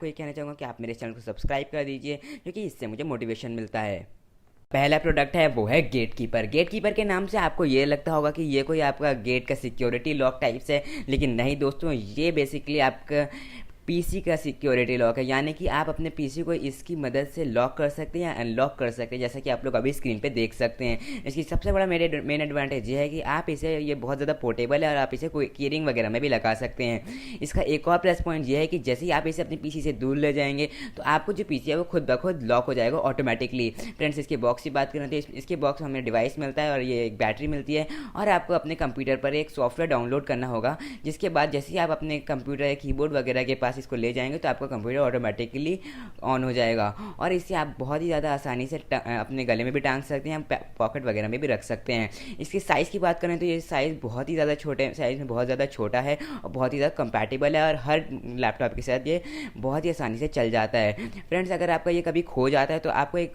आपको ये कहना चाहूँगा कि आप मेरे चैनल को सब्सक्राइब कर दीजिए, क्योंकि इससे मुझे मोटिवेशन मिलता है। पहला प्रोडक्ट है वो है गेट कीपर। गेट कीपर के नाम से आपको ये लगता होगा कि ये कोई आपका गेट का सिक्योरिटी लॉक टाइप से है, लेकिन नहीं दोस्तों, ये बेसिकली आपका पीसी का सिक्योरिटी लॉक है। यानी कि आप अपने पीसी को इसकी मदद से लॉक कर सकते हैं या अनलॉक कर सकते हैं, जैसा कि आप लोग अभी स्क्रीन पे देख सकते हैं। इसकी सबसे बड़ा मेन एडवांटेज ये है कि आप इसे, ये बहुत ज़्यादा पोर्टेबल है और आप इसे कोई कीरिंग वगैरह में भी लगा सकते हैं। इसका एक और प्लस पॉइंट ये है कि जैसे ही आप इसे अपने पीसी से दूर ले जाएंगे तो आपको जो पीसी है वो खुद ब खुद लॉक हो जाएगा ऑटोमेटिकली। फ्रेंड्स, इसके बॉक्स की बात करें तो इसके बॉक्स में हमें डिवाइस मिलता है और ये एक बैटरी मिलती है, और आपको अपने कंप्यूटर पर एक सॉफ्टवेयर डाउनलोड करना होगा, जिसके बाद जैसे ही आप अपने कंप्यूटर या कीबोर्ड वगैरह के पास इसको ले जाएंगे तो आपका कंप्यूटर ऑटोमेटिकली ऑन हो जाएगा। और इससे आप बहुत ही ज़्यादा आसानी से अपने गले में भी टांग सकते हैं, पॉकेट वगैरह में भी रख सकते हैं। इसकी साइज़ की बात करें तो ये साइज़ बहुत ही ज़्यादा छोटे साइज़ में बहुत ज़्यादा छोटा है और बहुत ही ज़्यादा कंपैटिबल है, और हर लैपटॉप के साथ ये बहुत ही आसानी से चल जाता है। फ्रेंड्स, अगर आपका ये कभी खो जाता है तो आपको एक